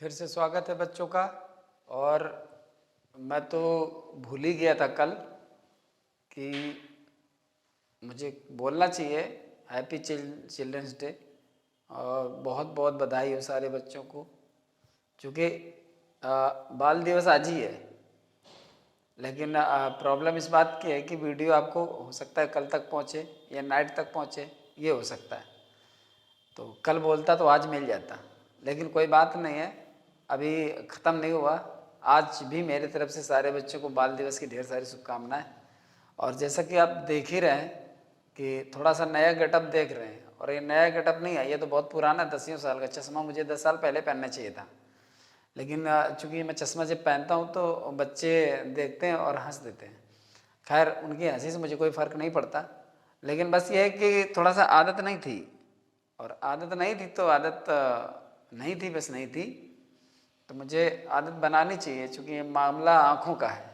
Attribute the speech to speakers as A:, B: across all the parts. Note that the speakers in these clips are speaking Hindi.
A: फिर से स्वागत है बच्चों का। और मैं तो भूल ही गया था कल कि मुझे बोलना चाहिए हैप्पी चिल्ड्रंस डे। और बहुत बहुत बधाई हो सारे बच्चों को, क्योंकि बाल दिवस आज ही है। लेकिन प्रॉब्लम इस बात की है कि वीडियो आपको हो सकता है कल तक पहुँचे या नाइट तक पहुँचे, ये हो सकता है। तो कल बोलता तो आज मिल जाता, लेकिन कोई बात नहीं है, अभी ख़त्म नहीं हुआ। आज भी मेरे तरफ से सारे बच्चों को बाल दिवस की ढेर सारी शुभकामनाएं। और जैसा कि आप देख ही रहे हैं कि थोड़ा सा नया गेटअप देख रहे हैं, और ये नया गेटअप नहीं है, ये तो बहुत पुराना 10 साल का चश्मा मुझे 10 साल पहले पहनना चाहिए था। लेकिन चूँकि मैं चश्मा जब पहनता हूँ तो बच्चे देखते हैं और हंस देते हैं। खैर, उनकी हंसी से मुझे कोई फ़र्क नहीं पड़ता, लेकिन बस ये है कि थोड़ा सा आदत नहीं थी। और आदत नहीं थी तो आदत नहीं थी, बस नहीं थी, तो मुझे आदत बनानी चाहिए, क्योंकि ये मामला आँखों का है।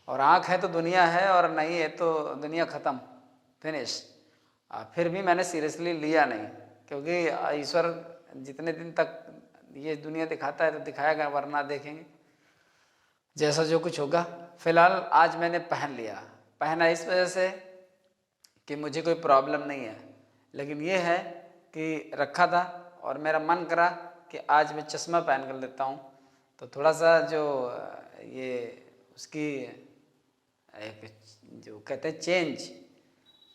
A: और आँख है तो दुनिया है, और नहीं है तो दुनिया ख़त्म, फिनिश। फिर भी मैंने सीरियसली लिया नहीं, क्योंकि ईश्वर जितने दिन तक ये दुनिया दिखाता है तो दिखाएगा, वरना देखेंगे जैसा जो कुछ होगा। फिलहाल आज मैंने पहन लिया। पहना इस वजह से कि मुझे कोई प्रॉब्लम नहीं है, लेकिन ये है कि रखा था और मेरा मन करा कि आज मैं चश्मा पहन कर लेता हूँ। तो थोड़ा सा जो ये उसकी एक जो कहते हैं चेंज,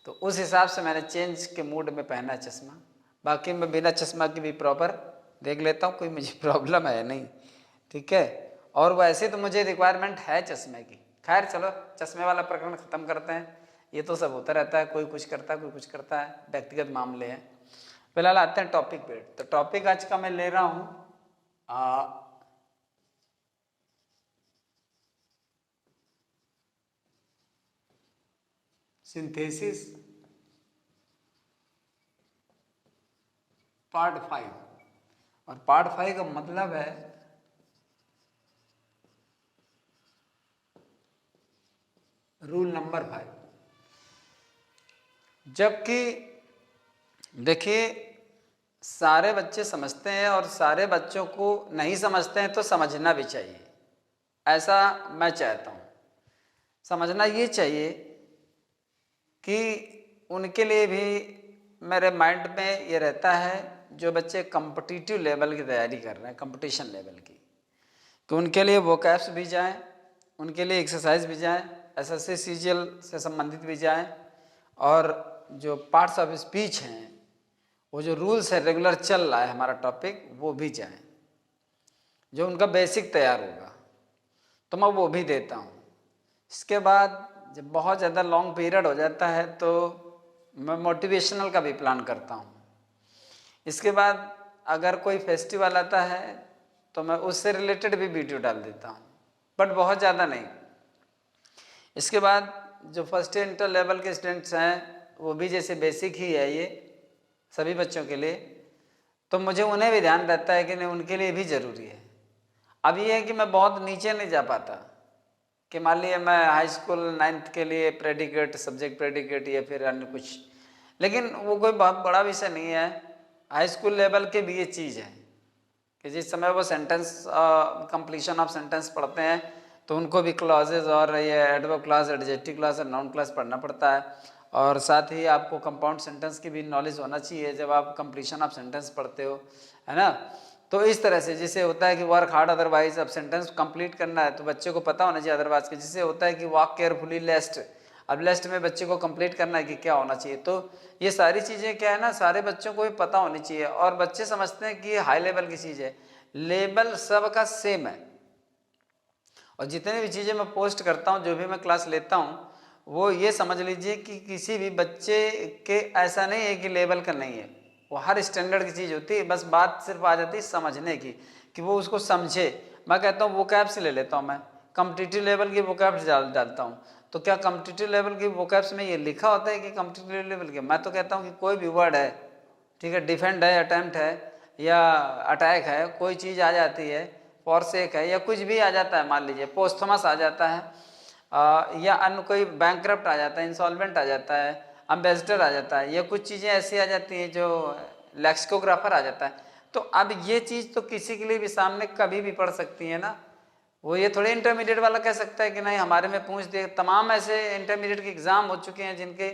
A: तो उस हिसाब से मैंने चेंज के मूड में पहना चश्मा। बाकी मैं बिना चश्मा के भी प्रॉपर देख लेता हूँ, कोई मुझे प्रॉब्लम है नहीं, ठीक है। और वैसे तो मुझे रिक्वायरमेंट है चश्मे की। खैर चलो, चश्मे वाला प्रकरण ख़त्म करते हैं। ये तो सब होता रहता है, कोई कुछ करता है, कोई कुछ करता है, व्यक्तिगत मामले हैं। फिलहाल आते हैं टॉपिक पे। तो टॉपिक आज का मैं ले रहा हूँ सिंथेसिस पार्ट 5। और पार्ट 5 का मतलब है रूल नंबर 5। जबकि देखिए, सारे बच्चे समझते हैं और सारे बच्चों को नहीं समझते हैं, तो समझना भी चाहिए, ऐसा मैं चाहता हूँ। समझना ये चाहिए कि उनके लिए भी मेरे माइंड में ये रहता है, जो बच्चे कॉम्पिटिटिव लेवल की तैयारी कर रहे हैं, कंपटीशन लेवल की, कि उनके लिए वोकैब्स भी जाएं, उनके लिए एक्सरसाइज भी जाएं, एसएससी सीजीएल से संबंधित भी जाएं, और जो पार्ट्स ऑफ स्पीच हैं, वो जो रूल्स है रेगुलर चल रहा है हमारा टॉपिक, वो भी जाएं, जो उनका बेसिक तैयार होगा, तो मैं वो भी देता हूँ। इसके बाद जब बहुत ज़्यादा लॉन्ग पीरियड हो जाता है तो मैं मोटिवेशनल का भी प्लान करता हूँ। इसके बाद अगर कोई फेस्टिवल आता है तो मैं उससे रिलेटेड भी वीडियो डाल देता हूँ, बट बहुत ज़्यादा नहीं। इसके बाद जो फर्स्ट इंटर लेवल के स्टूडेंट्स हैं, वो भी जैसे बेसिक ही है ये सभी बच्चों के लिए, तो मुझे उन्हें भी ध्यान रहता है कि नहीं, उनके लिए भी ज़रूरी है। अब ये है कि मैं बहुत नीचे नहीं जा पाता, कि मान लीजिए मैं हाई स्कूल 9th के लिए प्रेडिकेट, सब्जेक्ट प्रेडिकेट या फिर अन्य कुछ, लेकिन वो कोई बहुत बड़ा विषय नहीं है। हाई स्कूल लेवल के भी ये चीज़ है कि जिस समय वो सेंटेंस कंप्लीशन ऑफ सेंटेंस पढ़ते हैं, तो उनको भी क्लॉजेज और ये एडवर्ब क्लास, एडजेक्टिव क्लास और नाउन क्लास पढ़ना पड़ता है। और साथ ही आपको कंपाउंड सेंटेंस की भी नॉलेज होना चाहिए जब आप कंप्लीशन ऑफ सेंटेंस पढ़ते हो, है ना। तो इस तरह से जिसे होता है कि वर्क हार्ड अदरवाइज, अब सेंटेंस कंप्लीट करना है तो बच्चे को पता होना चाहिए अदरवाइज के, जिसे होता है कि वॉक केयरफुली लेस्ट, अब लेस्ट में बच्चे को कंप्लीट करना है कि क्या होना चाहिए। तो ये सारी चीज़ें क्या है ना, सारे बच्चों को भी पता होनी चाहिए। और बच्चे समझते हैं कि ये हाई लेवल की चीज़ है, लेवल सबका सेम है। और जितनी भी चीज़ें मैं पोस्ट करता हूँ, जो भी मैं क्लास लेता हूँ, वो ये समझ लीजिए कि किसी भी बच्चे के ऐसा नहीं है कि लेवल का नहीं है, वो हर स्टैंडर्ड की चीज़ होती है। बस बात सिर्फ आ जाती है समझने की, कि वो उसको समझे। मैं कहता हूँ वोकैब्स ले लेता हूँ, मैं कॉम्पिटिटिव लेवल की वोकैब्स डालता हूँ। तो क्या कॉम्पिटिटिव लेवल की वोकैब्स में ये लिखा होता है कि कॉम्पिटिटिव लेवल के? मैं तो कहता हूँ कि कोई भी वर्ड है, ठीक है, डिफेंड है, अटैम्प्ट है या अटैक है, कोई चीज़ आ जाती है, फॉरसेक है, या कुछ भी आ जाता है, मान लीजिए पोस्थमस आ जाता है, या अन्य कोई बैंकरप्ट आ जाता है, इंसॉल्वेंट आ जाता है, अम्बेसडर आ जाता है, या कुछ चीज़ें ऐसी आ जाती हैं जो लेक्सिकोग्राफर आ जाता है। तो अब ये चीज़ तो किसी के लिए भी सामने कभी भी पड़ सकती है ना, वो ये थोड़े इंटरमीडिएट वाला कह सकता है कि नहीं हमारे में पूछ दे। तमाम ऐसे इंटरमीडिएट के एग्ज़ाम हो चुके हैं जिनके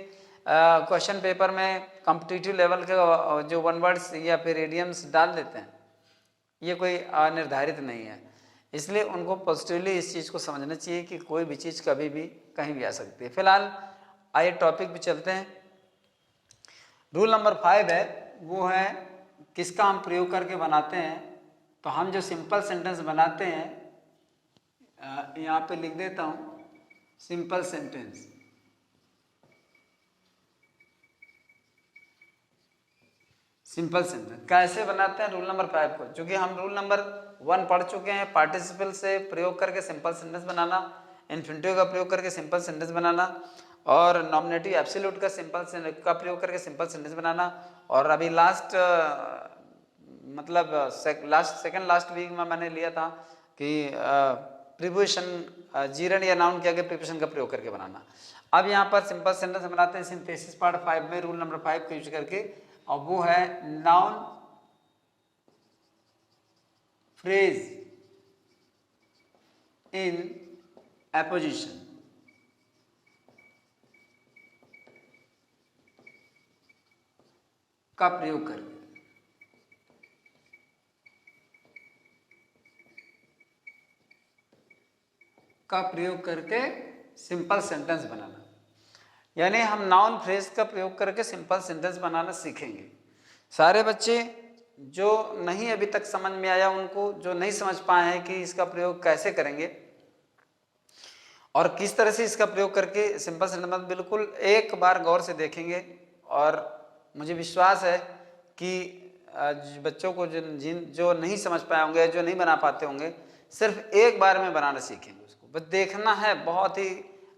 A: क्वेश्चन पेपर में कॉम्पिटिटिव लेवल के जो वन वर्ड्स या फिर इडियम्स डाल देते हैं, ये कोई निर्धारित नहीं है। इसलिए उनको पॉजिटिवली इस चीज़ को समझना चाहिए कि कोई भी चीज़ कभी भी कहीं भी आ सकती है। फिलहाल आइए टॉपिक पे चलते हैं। रूल नंबर 5 है, वो है किसका हम प्रयोग करके बनाते हैं। तो हम जो सिंपल सेंटेंस बनाते हैं, यहाँ पे लिख देता हूँ सिंपल सेंटेंस। सिंपल सेंटेंस कैसे बनाते हैं, रूल नंबर 5 को, क्योंकि हम रूल नंबर 1 पढ़ चुके हैं, पार्टिसिपल से प्रयोग करके सिंपल सेंटेंस बनाना, इन्फिनिटिव का प्रयोग करके सिंपल सेंटेंस बनाना, और नॉमिनेटिव एब्सोल्यूट का का प्रयोग करके सिंपल सेंटेंस बनाना। और अभी लास्ट मतलब सेकंड लास्ट वीक में मैंने लिया था कि प्रीपोजिशन जीरन या नाउन के आगे प्रीपोजिशन का प्रयोग करके बनाना। अब यहाँ पर सिंपल सेंटेंस बनाते हैं सिंथेसिस पार्ट 5 में रूल नंबर 5 का यूज करके, और वो है नाउन फ्रेज इन एपोजिशन। का प्रयोग करके सिंपल सेंटेंस बनाना, यानी हम नाउन फ्रेज का प्रयोग करके सिंपल सेंटेंस बनाना सीखेंगे। सारे बच्चे जो नहीं अभी तक समझ में आया, उनको जो नहीं समझ पाए हैं कि इसका प्रयोग कैसे करेंगे और किस तरह से इसका प्रयोग करके सिंपल सेंटेंस, बिल्कुल एक बार गौर से देखेंगे। और मुझे विश्वास है कि बच्चों को जो नहीं समझ पाए होंगे, जो नहीं बना पाते होंगे, सिर्फ एक बार में बनाना सीखेंगे। उसको बस देखना है, बहुत ही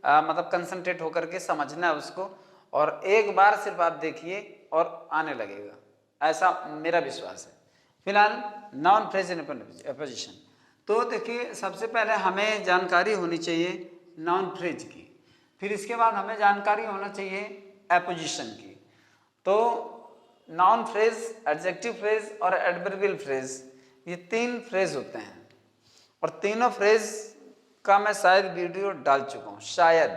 A: मतलब कंसंट्रेट होकर के समझना है उसको, और एक बार सिर्फ आप देखिए और आने लगेगा, ऐसा मेरा विश्वास है। फिलहाल नाउन फ्रेज इन एपोजिशन, तो देखिए सबसे पहले हमें जानकारी होनी चाहिए नाउन फ्रेज की, फिर इसके बाद हमें जानकारी होना चाहिए एपोजिशन की। तो नाउन फ्रेज, एडजेक्टिव फ्रेज और एडवर्बियल फ्रेज, ये 3 फ्रेज होते हैं, और तीनों फ्रेज का मैं शायद वीडियो डाल चुका हूँ, शायद,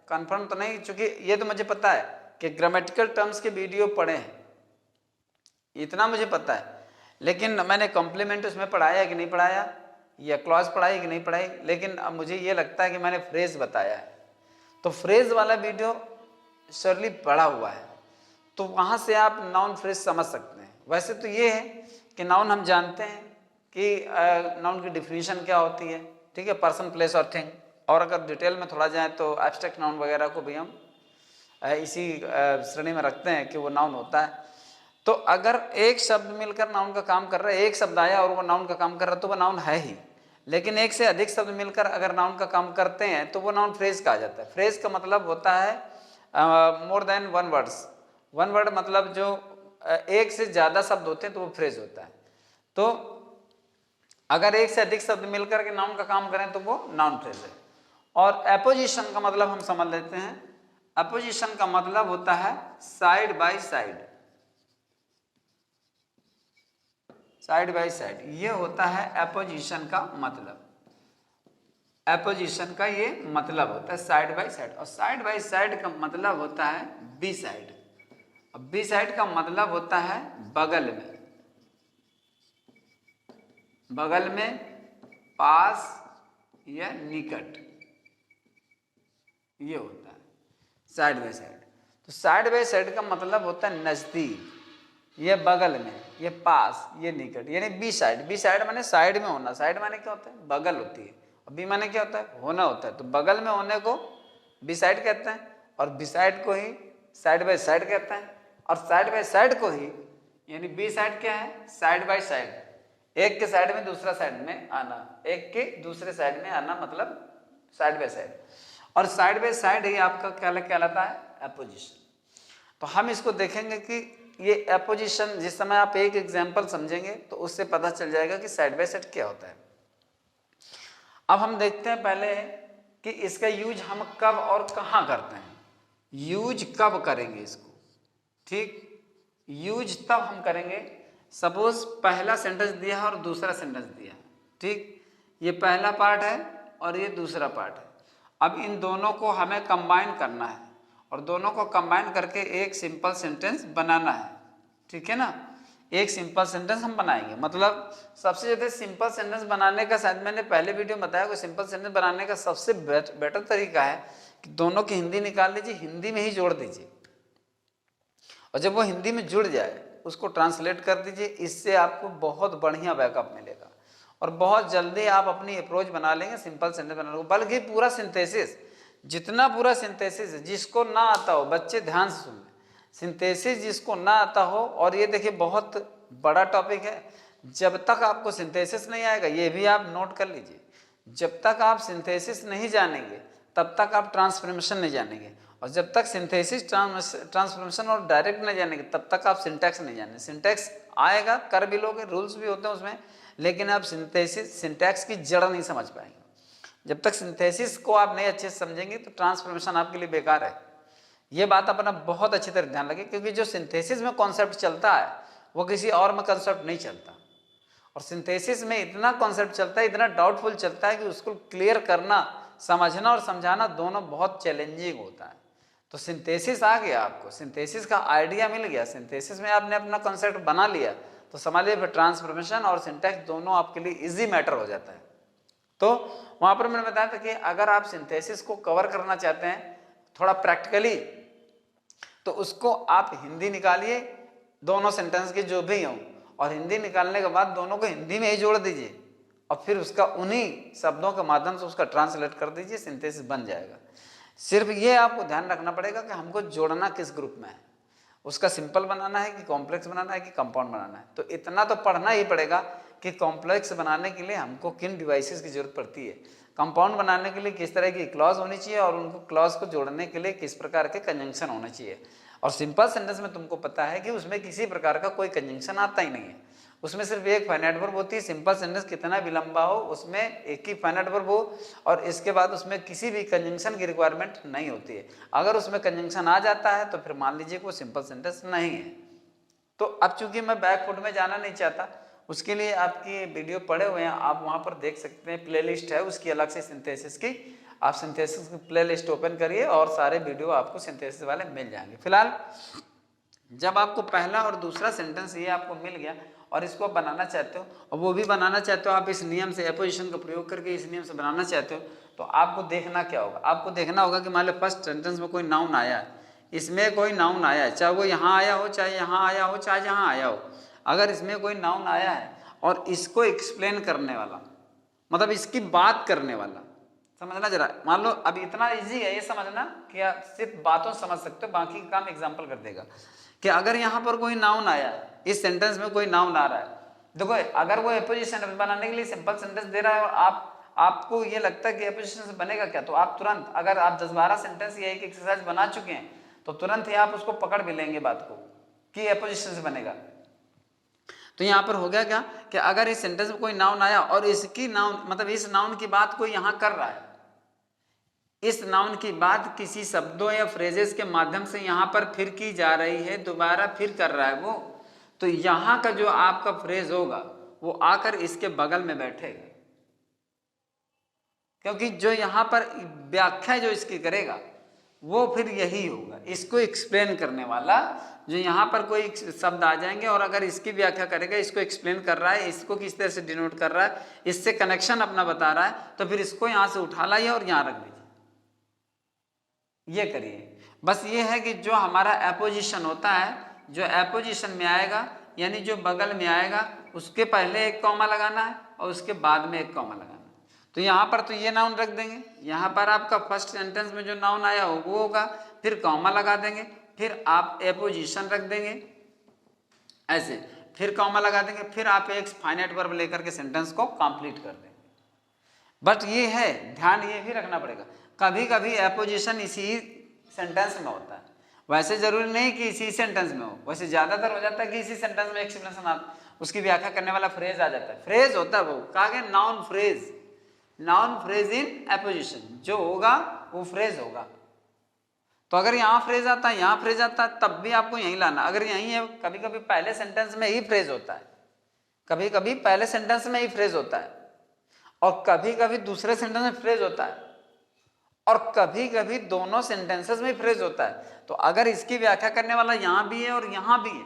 A: कंफर्म तो नहीं, क्योंकि ये तो मुझे पता है कि ग्रामेटिकल टर्म्स के वीडियो पढ़े हैं, इतना मुझे पता है, लेकिन मैंने कॉम्प्लीमेंट उसमें पढ़ाया कि नहीं पढ़ाया, या क्लॉज पढ़ाई कि नहीं पढ़ाई, लेकिन अब मुझे ये लगता है कि मैंने फ्रेज बताया है। तो फ्रेज वाला वीडियो सरली पढ़ा हुआ है, तो वहाँ से आप नाउन फ्रेज समझ सकते हैं। वैसे तो ये है कि नाउन हम जानते हैं कि नाउन की डिफिनीशन क्या होती है, ठीक है, पर्सन, प्लेस और थिंग, और अगर डिटेल में थोड़ा जाए तो एब्स्ट्रैक्ट नाउन वगैरह को भी हम इसी श्रेणी में रखते हैं कि वो नाउन होता है। तो अगर एक शब्द मिलकर नाउन का काम कर रहा है, एक शब्द आया और वो नाउन का काम कर रहा है, तो वो नाउन है ही। लेकिन एक से अधिक शब्द मिलकर अगर नाउन का काम करते हैं तो वो नाउन फ्रेज कहा जाता है। फ्रेज का मतलब होता है more than one words. One word मतलब जो एक से ज़्यादा शब्द होते हैं तो वो फ्रेज होता है। तो अगर एक से अधिक शब्द मिलकर के नाउन का काम करें तो वो नाउन फ्रेज है। और एपोजिशन का मतलब हम समझ लेते हैं। एपोजिशन का मतलब होता है side by side, side by side, ये होता है एपोजिशन का मतलब। एपोजिशन का ये मतलब होता है साइड बाय साइड, और साइड बाय साइड का मतलब होता है बी साइड। अब बी साइड का मतलब होता है बगल में, बगल में, पास या निकट, ये होता है साइड बाय साइड। तो साइड बाय साइड का मतलब होता है नजदीक, ये बगल में, ये पास, ये निकट, यानी बी साइड। बी साइड माने साइड में होना, साइड माने क्या होता है, बगल होती है, और बी माने क्या होता है, होना होता है। तो बगल में होने को बी साइड कहते हैं, और बी साइड को ही साइड बाय साइड कहते हैं, और साइड बाय साइड को ही, यानी बी साइड क्या है, साइड बाय साइड, एक के साइड में दूसरा साइड में आना, एक के दूसरे साइड में आना, मतलब साइड बाय साइड। और साइड बाय साइड ही आपका क्या कहलाता है, एपोजिशन। तो हम इसको देखेंगे कि ये एपोजिशन, जिस समय आप एक एग्जाम्पल समझेंगे तो उससे पता चल जाएगा कि साइड बाय साइड क्या होता है। अब हम देखते हैं पहले कि इसका यूज हम कब और कहाँ करते हैं, यूज कब करेंगे इसको, ठीक। यूज तब हम करेंगे सपोज पहला सेंटेंस दिया है और दूसरा सेंटेंस दिया है, ठीक, ये पहला पार्ट है और ये दूसरा पार्ट है। अब इन दोनों को हमें कंबाइन करना है और दोनों को कंबाइन करके एक सिंपल सेंटेंस बनाना है, ठीक है ना। एक सिंपल सेंटेंस हम बनाएंगे, मतलब सबसे ज़्यादा सिंपल सेंटेंस बनाने का, शायद मैंने पहले वीडियो में बताया कि सिंपल सेंटेंस बनाने का सबसे बेटर तरीका है कि दोनों की हिंदी निकाल लीजिए, हिंदी में ही जोड़ दीजिए, और जब वो हिंदी में जुड़ जाए उसको ट्रांसलेट कर दीजिए। इससे आपको बहुत बढ़िया बैकअप मिलेगा और बहुत जल्दी आप अपनी अप्रोच बना लेंगे सिंपल सेंटेंस बनाने को। बल्कि पूरा सिंथेसिस, जितना पूरा सिंथेसिस है, जिसको ना आता हो, बच्चे ध्यान से सुन लें, सिंथेसिस जिसको ना आता हो, और ये देखिए बहुत बड़ा टॉपिक है, जब तक आपको सिंथेसिस नहीं आएगा, ये भी आप नोट कर लीजिए, जब तक आप सिंथेसिस नहीं जानेंगे तब तक आप ट्रांसफॉर्मेशन नहीं जानेंगे, और जब तक सिंथेसिस ट्रांसफॉर्मेशन और डायरेक्ट नहीं जानेंगे तब तक आप सिंटैक्स नहीं जानेंगे। सिंटैक्स आएगा, कर भी लोगे, रूल्स भी होते हैं उसमें, लेकिन आप सिंटैक्स की जड़ नहीं समझ पाएंगे। जब तक सिंथेसिस को आप नहीं अच्छे से समझेंगे तो ट्रांसफॉर्मेशन आपके लिए बेकार है। ये बात अपना बहुत अच्छी तरह ध्यान रखें, क्योंकि जो सिंथेसिस में कॉन्सेप्ट चलता है वो किसी और में कॉन्सेप्ट नहीं चलता, और सिंथेसिस में इतना कॉन्सेप्ट चलता है, इतना डाउटफुल चलता है कि उसको क्लियर करना, समझना और समझाना दोनों बहुत चैलेंजिंग होता है। तो सिंथेसिस आ गया, आपको सिंथेसिस का आइडिया मिल गया, सिंथेसिस में आपने अपना कॉन्सेप्ट बना लिया, तो समझ लीजिए फिर ट्रांसफॉर्मेशन और सिंटैक्स दोनों आपके लिए इजी मैटर हो जाता है। तो वहां पर मैंने बताया था कि अगर आप सिंथेसिस को कवर करना चाहते हैं थोड़ा प्रैक्टिकली, तो उसको आप हिंदी निकालिए, दोनों सेंटेंस की जो भी हों, और हिंदी निकालने के बाद दोनों को हिंदी में ही जोड़ दीजिए, और फिर उसका उन्हीं शब्दों के माध्यम से उसका ट्रांसलेट कर दीजिए, सिंथेसिस बन जाएगा। सिर्फ ये आपको ध्यान रखना पड़ेगा कि हमको जोड़ना किस ग्रुप में है, उसका सिंपल बनाना है कि कॉम्प्लेक्स बनाना है कि कंपाउंड बनाना है। तो इतना तो पढ़ना ही पड़ेगा कि कॉम्प्लेक्स बनाने के लिए हमको किन डिवाइसेस की जरूरत पड़ती है, कंपाउंड बनाने के लिए किस तरह की क्लॉज होनी चाहिए, और उनको क्लॉज को जोड़ने के लिए किस प्रकार के कंजंक्शन होने चाहिए। और सिंपल सेंटेंस में तुमको पता है कि उसमें किसी प्रकार का कोई कंजंक्शन आता ही नहीं है, उसमें सिर्फ एक फाइनाइट वर्ब होती है। सिंपल सेंटेंस कितना भी लंबा हो उसमें एक ही फाइनाइट वर्ब हो, और इसके बाद उसमें किसी भी कंजंक्शन की रिक्वायरमेंट नहीं होती है। अगर उसमें कंजंक्शन आ जाता है तो फिर मान लीजिए वो सिंपल सेंटेंस नहीं है। तो अब चूंकि मैं बैकफुट में जाना नहीं चाहता, उसके लिए आपकी वीडियो पड़े हुए हैं, आप वहां पर देख सकते हैं, प्लेलिस्ट है उसकी अलग से सिंथेसिस की, आप सिंथेसिस की प्लेलिस्ट ओपन करिए और सारे वीडियो आपको सिंथेसिस वाले मिल जाएंगे। फिलहाल जब आपको पहला और दूसरा सेंटेंस ये आपको मिल गया और इसको बनाना चाहते हो, और वो भी बनाना चाहते हो आप इस नियम से, एपोजिशन का प्रयोग करके इस नियम से बनाना चाहते हो, तो आपको देखना क्या होगा, आपको देखना होगा कि मान लो फर्स्ट सेंटेंस में कोई नाउन आया है, इसमें कोई नाउन आया है, चाहे वो यहाँ आया हो, चाहे यहाँ आया हो, चाहे यहाँ आया हो, अगर इसमें कोई नाउन आया है और इसको एक्सप्लेन करने वाला, मतलब इसकी बात करने वाला, समझना जरा, मान लो अब इतना इजी है ये समझना कि आप सिर्फ बातों समझ सकते हो, बाकी काम एग्जाम्पल कर देगा। कि अगर यहाँ पर कोई नाउन आया, इस सेंटेंस में कोई नाउन आ रहा है, देखो अगर वो एपोजिशन बनाने के लिए सिंपल सेंटेंस दे रहा है और आपको ये लगता है कि एपोजिशन से बनेगा क्या, तो आप तुरंत, अगर आप 10-12 सेंटेंस या एक एक्सरसाइज बना चुके हैं तो तुरंत ही आप उसको पकड़ भी लेंगे बात को कि एपोजिशन से बनेगा। तो यहाँ पर हो गया क्या कि अगर इस सेंटेंस में कोई नाउन आया और इसकी नाउन, मतलब इस नाउन की बात कोई यहाँ कर रहा है, इस नाउन की बात किसी शब्दों या फ्रेजेस के माध्यम से यहाँ पर फिर की जा रही है, दोबारा फिर कर रहा है वो, तो यहाँ का जो आपका फ्रेज होगा वो आकर इसके बगल में बैठेगा, क्योंकि जो यहाँ पर व्याख्या जो इसकी करेगा वो फिर यही होगा, इसको एक्सप्लेन करने वाला। जो यहाँ पर कोई शब्द आ जाएंगे और अगर इसकी व्याख्या करेगा, इसको एक्सप्लेन कर रहा है, इसको किस तरह से डिनोट कर रहा है, इससे कनेक्शन अपना बता रहा है, तो फिर इसको यहाँ से उठा लाइए और यहाँ रख दीजिए, ये करिए। बस ये है कि जो हमारा एपोजिशन होता है, जो एपोजिशन में आएगा यानी जो बगल में आएगा उसके पहले एक कॉमा लगाना है और उसके बाद में एक कॉमा लगाना है। तो यहाँ पर तो ये नाउन रख देंगे, यहाँ पर आपका फर्स्ट सेंटेंस में जो नाउन आया हो वो होगा, फिर कॉमा लगा देंगे, फिर आप एपोजिशन रख देंगे ऐसे, फिर कॉमा लगा देंगे, फिर आप एक फाइनाइट वर्ब लेकर के सेंटेंस को कंप्लीट कर देंगे। बट ये है, ध्यान ये भी रखना पड़ेगा, कभी कभी एपोजिशन इसी सेंटेंस में होता है, वैसे जरूरी नहीं कि इसी सेंटेंस में हो, वैसे ज्यादातर हो जाता है कि इसी सेंटेंस में एक्सप्लेनेशन उसकी व्याख्या करने वाला फ्रेज आ जाता है। फ्रेज होता है वो, कहा गया noun phrase, noun phrase in apposition, जो होगा वो फ्रेज होगा। तो अगर यहाँ फ्रेज आता है, यहाँ फ्रेज आता है, तब भी आपको यहीं लाना। अगर यहीं है, कभी कभी पहले सेंटेंस में ही फ्रेज होता है, कभी कभी पहले सेंटेंस में ही फ्रेज होता है, और कभी कभी दूसरे सेंटेंस में फ्रेज होता है, और कभी कभी दोनों सेंटेंसेस में फ्रेज होता है। तो अगर इसकी व्याख्या करने वाला यहां भी है और यहां भी है,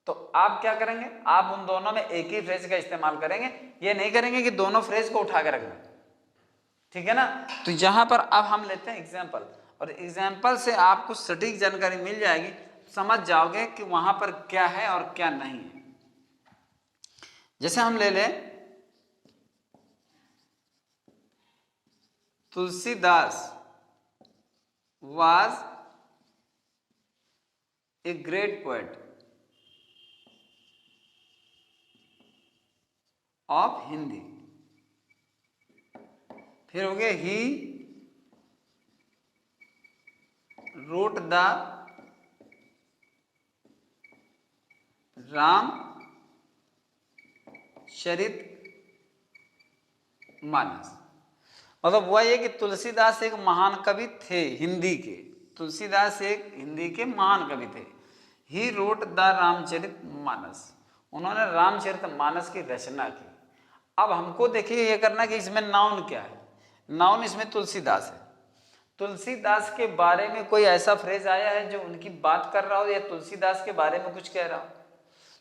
A: तो आप क्या करेंगे, आप उन दोनों में एक ही फ्रेज का इस्तेमाल करेंगे, ये नहीं करेंगे कि दोनों फ्रेज को उठा के रख दें, ठीक है ना। तो यहां पर अब हम लेते हैं एग्जाम्पल, और एग्जाम्पल से आपको सटीक जानकारी मिल जाएगी, समझ जाओगे कि वहां पर क्या है और क्या नहीं है। जैसे हम ले लें, Tulsidas was a great poet of Hindi। फिर हो गया he wrote the Ramcharit Manas. मतलब हुआ ये कि तुलसीदास एक महान कवि थे हिंदी के, तुलसीदास एक हिंदी के महान कवि थे। He wrote the Ramcharit Manas, उन्होंने रामचरित मानस की रचना की। अब हमको देखिए ये करना कि इसमें नाउन क्या है। नाउन इसमें तुलसीदास है। तुलसीदास के बारे में कोई ऐसा फ्रेज आया है जो उनकी बात कर रहा हो या तुलसीदास के बारे में कुछ कह रहा हो?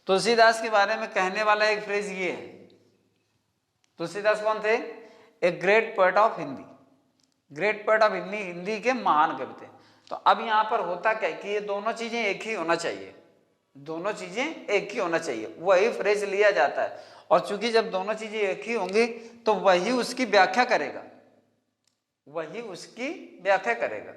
A: तुलसीदास के बारे में कहने वाला एक फ्रेज ये है। तुलसीदास कौन थे? A great poet of Hindi, great poet of Hindi, Hindi के महान कवि थे। तो अब यहां पर होता क्या कि ये दोनों चीजें एक ही होना चाहिए, दोनों चीजें एक ही होना चाहिए, वही फ्रेज लिया जाता है। और चूंकि जब दोनों चीजें एक ही होंगी तो वही उसकी व्याख्या करेगा, वही उसकी व्याख्या करेगा।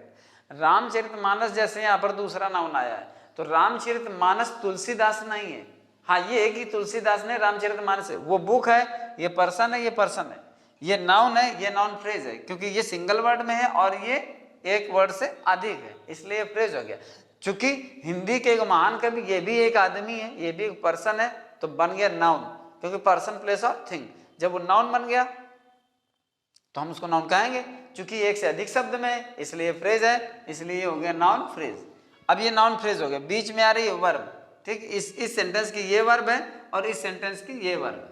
A: रामचरितमानस जैसे यहां पर दूसरा नाउन आया है, तो रामचरितमानस तुलसीदास नहीं है। हाँ ये है कि तुलसीदास ने रामचरितमानस है, वो बुक है, ये पर्सन है, ये पर्सन है, ये नाउन है, ये नाउन फ्रेज है, क्योंकि ये सिंगल वर्ड में है और ये एक वर्ड से अधिक है, इसलिए ये फ्रेज हो गया। चूंकि हिंदी के एक महान कवि, ये भी एक आदमी है, ये भी एक पर्सन है, तो बन गया नाउन, क्योंकि पर्सन प्लेस ऑफ थिंग। जब वो नाउन बन गया तो हम उसको नाउन कहेंगे, चूंकि एक से अधिक शब्द में है इसलिए फ्रेज है, इसलिए हो गया नाउन फ्रेज। अब ये नाउन फ्रेज हो गया, बीच में आ रही है वर्ब, ठीक, इस सेंटेंस की ये वर्ब है और इस सेंटेंस की ये वर्ब है।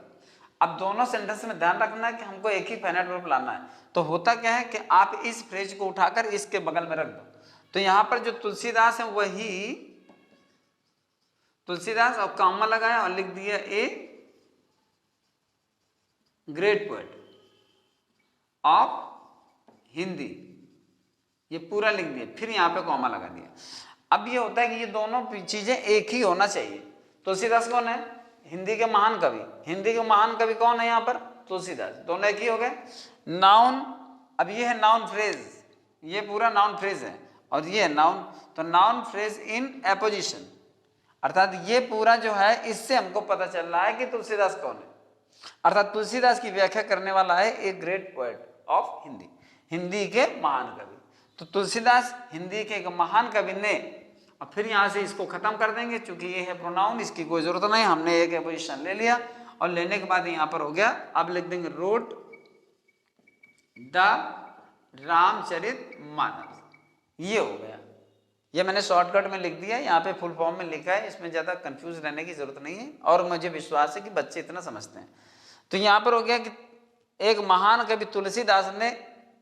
A: अब दोनों सेंटेंस में ध्यान रखना है कि हमको एक ही फाइनाइट वर्ब लाना है। तो होता क्या है कि आप इस फ्रेज को उठाकर इसके बगल में रख दो। तो यहां पर जो तुलसीदास है वही तुलसीदास, और कॉमा लगाया और लिख दिया a great poet of Hindi, ये पूरा लिख दिया, फिर यहां पे कॉमा लगा दिया। अब ये होता है कि ये दोनों चीजें एक ही होना चाहिए। तुलसीदास कौन है? हिंदी के महान कवि। हिंदी के महान कवि कौन है यहाँ पर? तुलसीदास। दोनों एक ही हो गए। नाउन, अब ये है नाउन फ्रेज, ये पूरा नाउन फ्रेज है और ये है नाउन। तो नाउन फ्रेज इन एपोजिशन, अर्थात ये पूरा जो है इससे हमको पता चल रहा है कि तुलसीदास कौन है। अर्थात तुलसीदास की व्याख्या करने वाला है एक great poet of Hindi, Hindi के महान कवि। तो तुलसीदास हिंदी के एक महान कवि ने, और फिर यहां से इसको खत्म कर देंगे, चूंकि ये है प्रोनाउन, इसकी कोई जरूरत नहीं, हमने एक एपोजिशन ले लिया और लेने के बाद यहां पर हो गया। अब लिख देंगे रोट द रामचरित मानस, ये हो गया। ये मैंने शॉर्टकट में लिख दिया, यहाँ पे फुल फॉर्म में लिखा है, इसमें ज्यादा कंफ्यूज रहने की जरूरत नहीं है और मुझे विश्वास है कि बच्चे इतना समझते हैं। तो यहाँ पर हो गया कि एक महान कवि तुलसीदास ने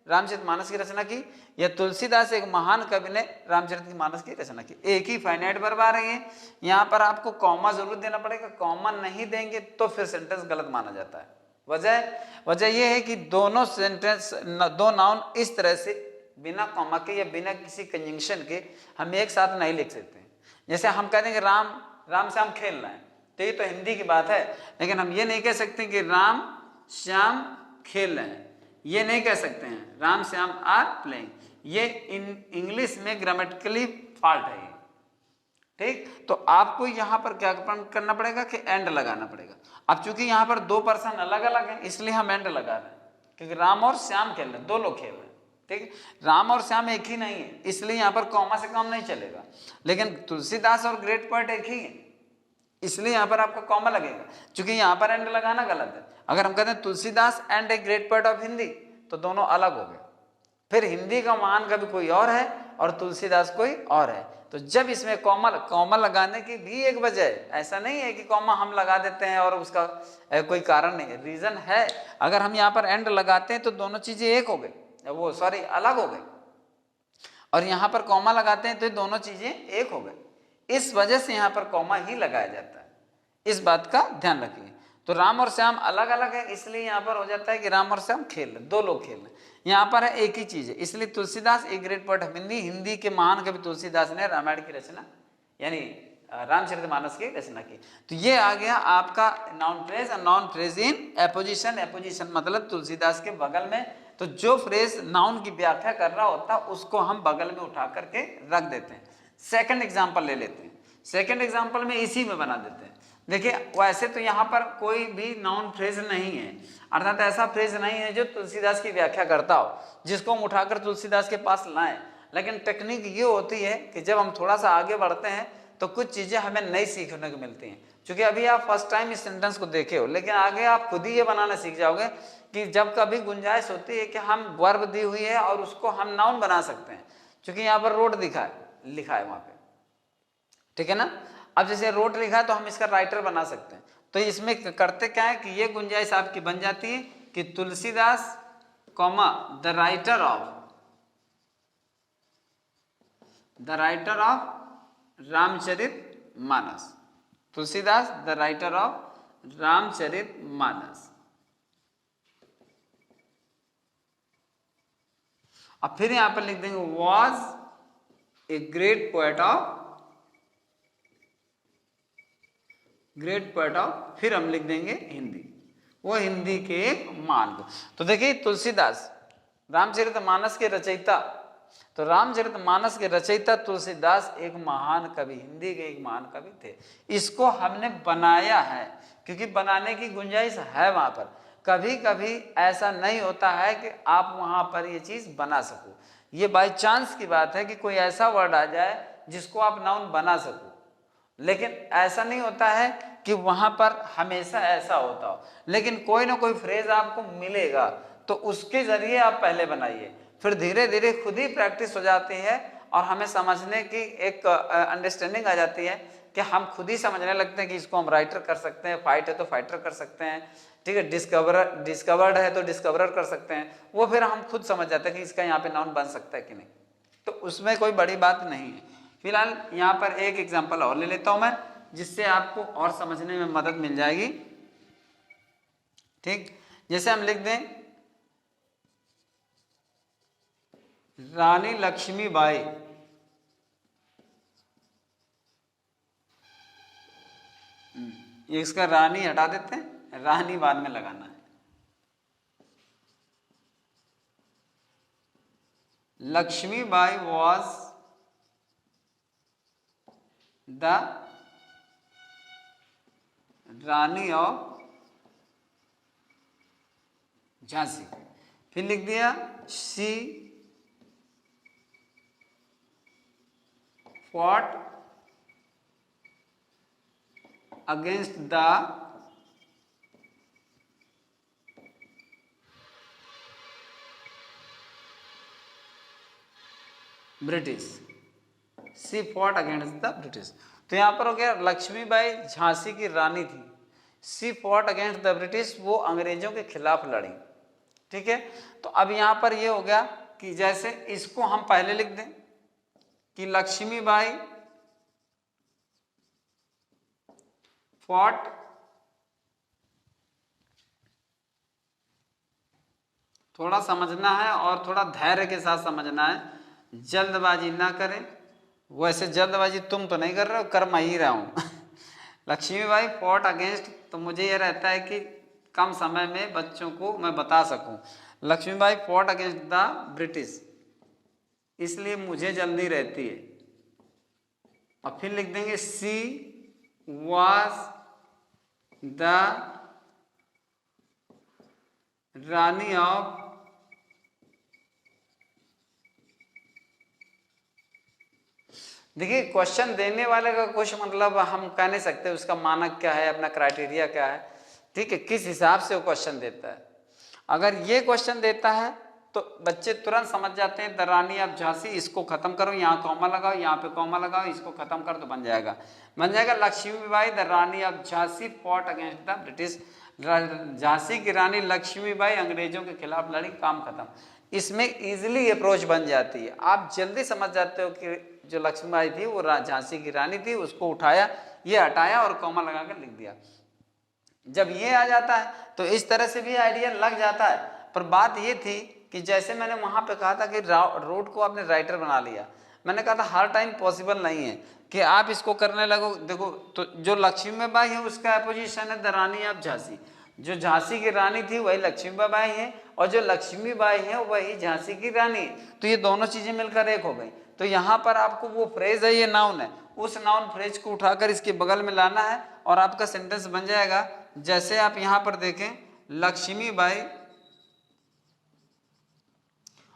A: रामचरितमानस की रचना की, या तुलसीदास एक महान कवि ने रामचरितमानस की रचना की। एक ही फाइनाइट वर्ब आ रही है। यहाँ पर आपको कॉमा जरूर देना पड़ेगा, कॉमा नहीं देंगे तो फिर सेंटेंस गलत माना जाता है। वजह यह है कि दोनों सेंटेंस, दो नाउन इस तरह से बिना कॉमा के या बिना किसी कंजंक्शन के हम एक साथ नहीं लिख सकते। जैसे हम कह देंगे राम श्याम खेल रहे हैं, तो ये तो हिंदी की बात है, लेकिन हम ये नहीं कह सकते कि राम श्याम खेल रहे हैं, ये नहीं कह सकते हैं राम श्याम आर प्लेइंग, ये इंग्लिश में ग्रामेटिकली फॉल्ट है ये, ठीक। तो आपको यहाँ पर क्या करना पड़ेगा कि एंड लगाना पड़ेगा। अब चूंकि यहाँ पर दो पर्सन अलग अलग हैं इसलिए हम एंड लगा रहे हैं, क्योंकि राम और श्याम खेल रहे हैं, दो लोग खेल रहे हैं, ठीक। राम और श्याम एक ही नहीं है, इसलिए यहाँ पर कॉमा से काम नहीं चलेगा। लेकिन तुलसीदास और ग्रेट पोएट एक ही है, इसलिए यहाँ पर आपको कॉमा लगेगा, क्योंकि यहाँ पर एंड लगाना गलत है। अगर हम कहते हैं Tulsidas and a great poet of Hindi, तो दोनों अलग हो गए। फिर हिंदी का महान कवि कोई और है और तुलसीदास कोई और है। तो जब इसमें कॉमा लगाने की भी एक वजह है, ऐसा नहीं है कि कॉमा हम लगा देते हैं और उसका कोई कारण नहीं है, रीजन है। अगर हम यहाँ पर एंड लगाते हैं तो दोनों चीजें एक हो गई, वो सॉरी अलग हो गई, और यहाँ पर कॉमा लगाते हैं तो दोनों चीजें एक हो गई। इस वजह से यहाँ पर कॉमा ही लगाया जाता है, इस बात का ध्यान रखिए। तो राम और श्याम अलग अलग है, इसलिए यहाँ पर हो जाता है कि राम और श्याम खेल रहे, दो लोग खेल रहे। यहाँ पर है एक ही चीज है, इसलिए तुलसीदास एक ग्रेट पोएट ऑफ हिंदी के महान कवि तुलसीदास ने रामायण की रचना यानी रामचरितमानस की रचना की। तो ये आ गया आपका नाउन फ्रेज और noun phrase in apposition. Apposition मतलब तुलसीदास के बगल में, तो जो फ्रेज नाउन की व्याख्या कर रहा होता है उसको हम बगल में उठा करके रख देते हैं। सेकंड एग्जांपल ले लेते हैं, सेकंड एग्जांपल में इसी में बना देते हैं। देखिए वैसे तो यहाँ पर कोई भी नाउन फ्रेज नहीं है, अर्थात ऐसा फ्रेज नहीं है जो तुलसीदास की व्याख्या करता हो, जिसको हम उठाकर तुलसीदास के पास लाएं। लेकिन टेक्निक ये होती है कि जब हम थोड़ा सा आगे बढ़ते हैं तो कुछ चीजें हमें नई सीखने को मिलती हैं। क्योंकि अभी आप फर्स्ट टाइम इस सेंटेंस को देखे हो, लेकिन आगे आप खुद ही ये बनाना सीख जाओगे कि जब कभी गुंजाइश होती है कि हम वर्ब दी हुई है और उसको हम नाउन बना सकते हैं। क्योंकि यहाँ पर रोड लिखा है वहां पे, ठीक है ना। अब जैसे रोड लिखा है तो हम इसका राइटर बना सकते हैं। तो इसमें करते क्या है कि ये गुंजाइश आपकी बन जाती है कि Tulsidas comma the writer of Ramcharitmanas, Tulsidas the writer of Ramcharitmanas. अब फिर यहां पर लिख देंगे was a great poet of, फिर हम लिख देंगे हिंदी, वो हिंदी के एक महान को। तो देखिए तुलसीदास रामचरितमानस के रचयिता, तो रामचरितमानस के रचयिता तुलसीदास एक महान कवि, हिंदी के एक महान कवि थे। इसको हमने बनाया है क्योंकि बनाने की गुंजाइश है वहां पर। कभी कभी ऐसा नहीं होता है कि आप वहां पर ये चीज बना सको, ये बाय चांस की बात है कि कोई ऐसा वर्ड आ जाए जिसको आप नाउन बना सको। लेकिन ऐसा नहीं होता है कि वहां पर हमेशा ऐसा होता हो, लेकिन कोई ना कोई फ्रेज आपको मिलेगा तो उसके जरिए आप पहले बनाइए, फिर धीरे धीरे खुद ही प्रैक्टिस हो जाती है और हमें समझने की एक अंडरस्टैंडिंग आ जाती है कि हम खुद ही समझने लगते हैं कि इसको हम राइटर कर सकते हैं, फाइट है तो फाइटर कर सकते हैं, ठीक है, डिस्कवर्ड है तो डिस्कवरर कर सकते हैं। वो फिर हम खुद समझ जाते हैं कि इसका यहाँ पे नाउन बन सकता है कि नहीं। तो उसमें कोई बड़ी बात नहीं है। फिलहाल यहाँ पर एक एग्जांपल और ले लेता हूं मैं, जिससे आपको और समझने में मदद मिल जाएगी। ठीक, जैसे हम लिख दें रानी लक्ष्मीबाई, ये इसका रानी हटा देते हैं, रानी बाद में लगाना है। Lakshmibai was the Rani of Jhansi. फिर लिख दिया she fought against the British, she fought against the British. तो यहां पर हो गया लक्ष्मीबाई झांसी की रानी थी, she fought against the British, वो अंग्रेजों के खिलाफ लड़ी। ठीक है, तो अब यहां पर ये हो गया कि जैसे इसको हम पहले लिख दें कि लक्ष्मीबाई फॉट थोड़ा समझना है और थोड़ा धैर्य के साथ समझना है, जल्दबाजी ना करें। वैसे जल्दबाजी तुम तो नहीं कर रहे हो, कर मैं ही रहा हूं। लक्ष्मीबाई फॉट अगेंस्ट, तो मुझे ये रहता है कि कम समय में बच्चों को मैं बता सकूं। Lakshmibai fought against the British, इसलिए मुझे जल्दी रहती है। और फिर लिख देंगे she was the Rani of देखिए क्वेश्चन देने वाले का कुछ मतलब हम कह नहीं सकते, उसका मानक क्या है, अपना क्राइटेरिया क्या है, ठीक है, किस हिसाब से वो क्वेश्चन देता है। अगर ये क्वेश्चन देता है तो बच्चे तुरंत समझ जाते हैं द रानी ऑफ झांसी, इसको खत्म करो, यहाँ कॉमा लगाओ, यहाँ पे कॉमा लगाओ, इसको खत्म कर दो, बन जाएगा Lakshmibai the Rani of Jhansi fought against the British. Jhansi की रानी लक्ष्मीबाई अंग्रेजों के खिलाफ लड़ी, काम खत्म। इसमें इजीली अप्रोच बन जाती है, आप जल्दी समझ जाते हो कि जो लक्ष्मीबाई थी वो झांसी की रानी थी, उसको उठाया, ये हटाया और कॉमा लगा कर लिख दिया। जब ये आ जाता है तो इस तरह से भी आइडिया लग जाता है। पर बात ये थी कि जैसे मैंने वहां पे कहा था कि रोड को आपने राइटर बना लिया, मैंने कहा था हर टाइम पॉसिबल नहीं है कि आप इसको करने लगो। देखो तो जो लक्ष्मीबाई है उसका अपोजिशन है द रानी ऑफ झांसी, जो झांसी की रानी थी वही लक्ष्मीबाई है, और जो लक्ष्मीबाई है वही झांसी की रानी, तो ये दोनों चीजें मिलकर एक हो गई। तो यहाँ पर आपको वो फ्रेज है, ये नाउन है, उस नाउन फ्रेज को उठाकर इसके बगल में लाना है और आपका सेंटेंस बन जाएगा। जैसे आप यहाँ पर देखें लक्ष्मीबाई,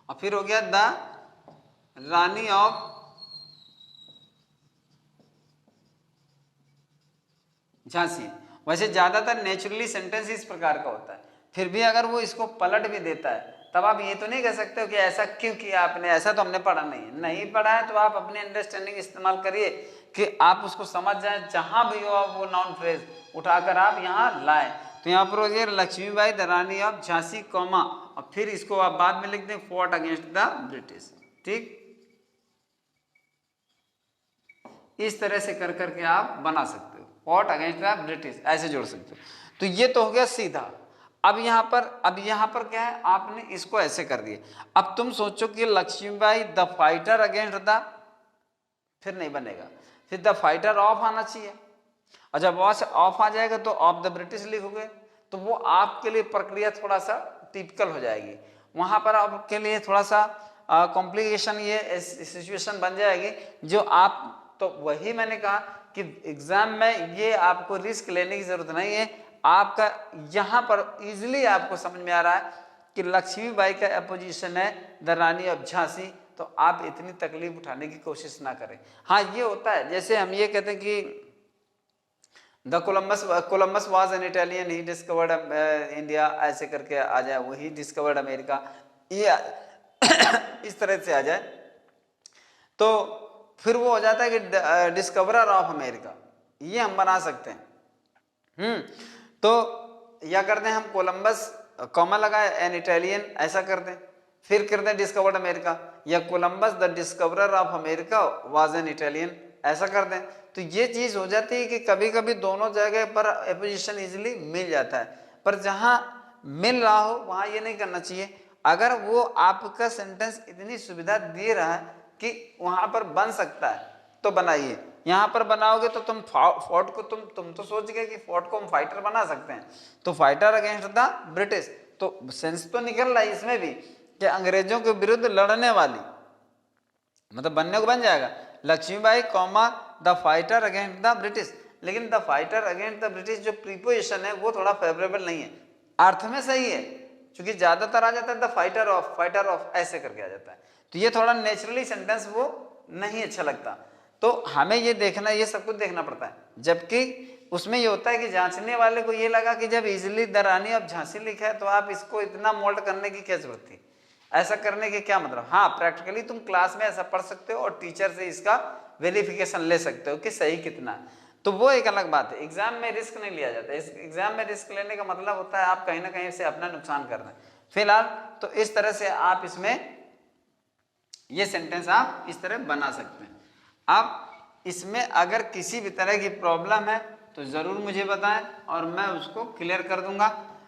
A: और फिर हो गया द रानी ऑफ झांसी। वैसे ज्यादातर नेचुरली सेंटेंस इस प्रकार का होता है, फिर भी अगर वो इसको पलट भी देता है तब आप ये तो नहीं कह सकते हो कि ऐसा क्यों किया आपने, ऐसा तो हमने पढ़ा नहीं पढ़ा है, तो आप अपनी अंडरस्टैंडिंग इस्तेमाल करिए कि आप उसको समझ जाए, जहां भी हो आप वो नाउन फ्रेज उठाकर आप यहाँ लाए। तो यहाँ पर हो गया Lakshmibai the Rani of Jhansi comma, और फिर इसको आप बाद में लिख दें फॉट अगेंस्ट द ब्रिटिश। ठीक, इस तरह से कर करके आप बना सकते हो, फॉट अगेंस्ट द ब्रिटिश ऐसे जोड़ सकते हो। तो ये तो हो गया सीधा। अब यहाँ पर क्या है, आपने इसको ऐसे कर दिया। अब तुम सोचो कि Lakshmibai the fighter against the, फिर नहीं बनेगा, फिर द फाइटर ऑफ आना चाहिए, और जब वहां से ऑफ आ जाएगा तो ऑफ द ब्रिटिश लिखोगे, तो वो आपके लिए प्रक्रिया थोड़ा सा टिपिकल हो जाएगी। वहां पर आपके लिए थोड़ा सा कॉम्प्लिकेशन, ये सिचुएशन बन जाएगी जो आप, तो वही मैंने कहा कि एग्जाम में ये आपको रिस्क लेने की जरूरत नहीं है। आपका यहाँ पर इजीली आपको समझ में आ रहा है कि लक्ष्मीबाई का अपोजिशन है द रानी ऑफ झांसी, तो आप इतनी तकलीफ उठाने की कोशिश ना करें। हाँ ये होता है, जैसे हम ये कहते हैं कि the Columbus was an Italian, he discovered India, ऐसे करके आ जाए, वही डिस्कवर्ड अमेरिका, ये इस तरह से आ जाए तो फिर वो हो जाता है कि डिस्कवरर ऑफ अमेरिका, ये हम बना सकते हैं। तो या करते हैं हम कोलंबस कॉमा लगाए एन इटालियन, ऐसा कर दें, फिर कर दें डिस्कवर्ड अमेरिका, या Columbus the discoverer of America was an Italian, ऐसा कर दें। तो ये चीज हो जाती है कि कभी कभी दोनों जगह पर अपोजिशन इजीली मिल जाता है, पर जहां मिल रहा हो वहां ये नहीं करना चाहिए। अगर वो आपका सेंटेंस इतनी सुविधा दे रहा है कि वहां पर बन सकता है तो बनाइए। यहाँ पर बनाओगे तो तुम फोर्ट को तुम तो सोच गए कि फोर्ट को हम फाइटर बना सकते हैं, तो फाइटर अगेंस्ट द ब्रिटिश, तो सेंस तो निकल रहा है इसमें भी कि अंग्रेजों के विरुद्ध लड़ने वाली, मतलब बनने को बन जाएगा Lakshmibai comma the fighter against the British. लेकिन the fighter against the British जो प्रीपोजिशन है वो थोड़ा फेवरेबल नहीं है, अर्थ में सही है क्योंकि ज्यादातर आ जाता है द फाइटर ऑफ ऐसे करके आ जाता है, तो ये थोड़ा नेचुरली सेंटेंस वो नहीं अच्छा लगता। तो हमें ये देखना, ये सब कुछ देखना पड़ता है, जबकि उसमें ये होता है कि जांचने वाले को ये लगा कि जब easily the Rani of Jhansi लिखा है तो आप इसको इतना मोल्ड करने की क्या जरूरत थी, ऐसा करने के क्या मतलब। हाँ प्रैक्टिकली तुम क्लास में ऐसा पढ़ सकते हो और टीचर से इसका वेरिफिकेशन ले सकते हो कि सही कितना है, तो वो एक अलग बात है। एग्जाम में रिस्क नहीं लिया जाता, इस एग्जाम में रिस्क लेने का मतलब होता है आप कहीं ना कहीं से अपना नुकसान कर रहे हैं। फिलहाल तो इस तरह से आप इसमें ये सेंटेंस आप इस तरह बना सकते हैं। अब इसमें अगर किसी भी तरह की प्रॉब्लम है तो जरूर मुझे बताएं और मैं उसको क्लियर कर दूंगा।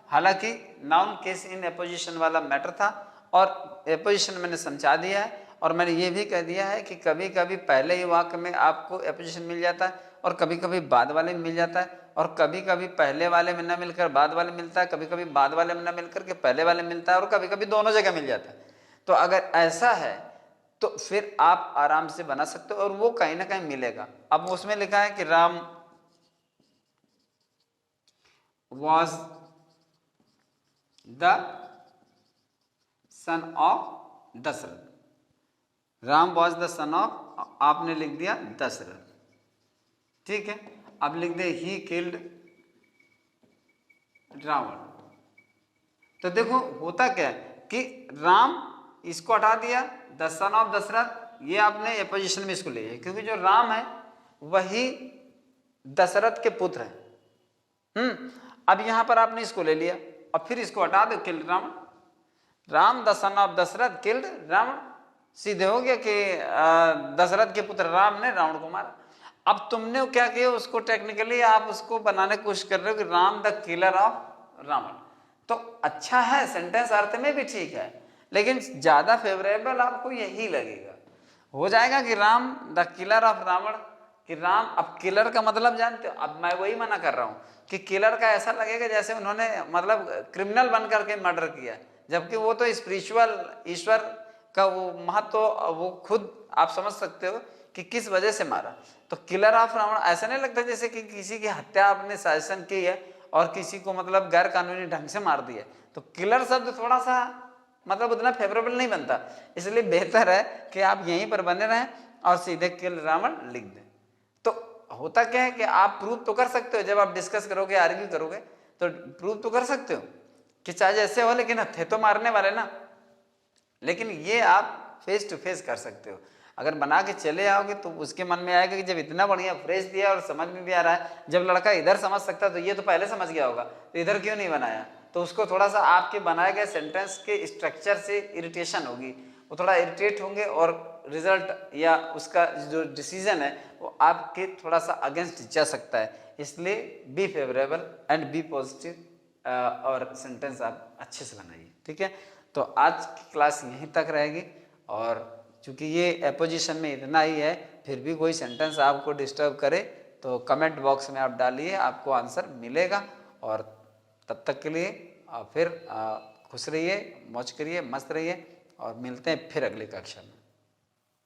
A: हालांकि नाउन केस इन एपोजिशन वाला मैटर था और एपोजिशन मैंने समझा दिया है, और मैंने ये भी कह दिया है कि कभी कभी पहले ही वाक्य में आपको एपोजिशन मिल जाता है और कभी कभी बाद वाले में मिल जाता है, और कभी कभी पहले वाले में न मिलकर बाद वाले मिलता है, कभी कभी बाद वाले में न मिलकर के पहले वाले मिलता है, और कभी कभी दोनों जगह मिल जाता है। तो अगर ऐसा है तो फिर आप आराम से बना सकते हो और वो कहीं ना कहीं मिलेगा। अब उसमें लिखा है कि Ram was the son of Dasharath, Ram was the son of, आपने लिख दिया दशरथ, ठीक है। अब लिख दे ही किल्ड रावण। तो देखो होता क्या है कि राम, इसको हटा दिया, द सन ऑफ दशरथ, ये आपने अपोजिशन में इसको ले लिया, क्योंकि जो राम है वही दशरथ के पुत्र है। अब यहां पर आपने इसको ले लिया और फिर इसको हटा दो, killed Ravan, Ram the son of Dasharath killed Ravan, सीधे हो गया कि दशरथ के पुत्र राम ने रावण को मारा। अब तुमने क्या किया, उसको टेक्निकली आप उसको बनाने की कोशिश कर रहे हो कि Ram the killer of Ravan. तो अच्छा है, सेंटेंस अर्थ में भी ठीक है, लेकिन ज्यादा फेवरेबल आपको यही लगेगा, हो जाएगा कि Ram the killer of Ravan, कि राम, अब किलर का मतलब जानते हो, अब मैं वही मना कर रहा हूं कि किलर का ऐसा लगेगा जैसे उन्होंने मतलब क्रिमिनल बन करके मर्डर किया, जबकि वो तो स्पिरिचुअल ईश्वर का वो महत्व, वो खुद आप समझ सकते हो कि किस वजह से मारा। तो किलर ऑफ रावण ऐसा नहीं लगता जैसे कि किसी की हत्या आपने शासन की है और किसी को मतलब गैर कानूनी ढंग से मार दिया। तो किलर शब्द थोड़ा सा मतलब उतना फेवरेबल नहीं बनता, इसलिए बेहतर है कि आप यहीं पर बने रहें और सीधे किल रावण लिख दें। तो होता क्या है कि आप प्रूव तो कर सकते हो, जब आप डिस्कस करोगे, आर्ग्यू करोगे, तो प्रूव तो कर सकते हो कि चाहे जैसे हो, लेकिन थे तो मारने वाले ना। लेकिन ये आप फेस टू फेस कर सकते हो, अगर बना के चले आओगे तो उसके मन में आएगा कि जब इतना बढ़िया फ्रेश दिया और समझ में भी आ रहा है, जब लड़का इधर समझ सकता तो ये तो पहले समझ गया होगा, तो इधर क्यों नहीं बनाया। तो उसको थोड़ा सा आपके बनाए गए सेंटेंस के स्ट्रक्चर से इरिटेशन होगी, वो थोड़ा इरिटेट होंगे और रिजल्ट या उसका जो डिसीजन है वो आपके थोड़ा सा अगेंस्ट जा सकता है। इसलिए be favourable and be positive और सेंटेंस आप अच्छे से बनाइए, ठीक है। तो आज की क्लास यहीं तक रहेगी, और चूंकि ये एपोजिशन में इतना ही है, फिर भी कोई सेंटेंस आपको डिस्टर्ब करे तो कमेंट बॉक्स में आप डालिए, आपको आंसर मिलेगा। और तब तक के लिए फिर खुश रहिए, मौज करिए, मस्त रहिए, और मिलते हैं फिर अगली कक्षा में।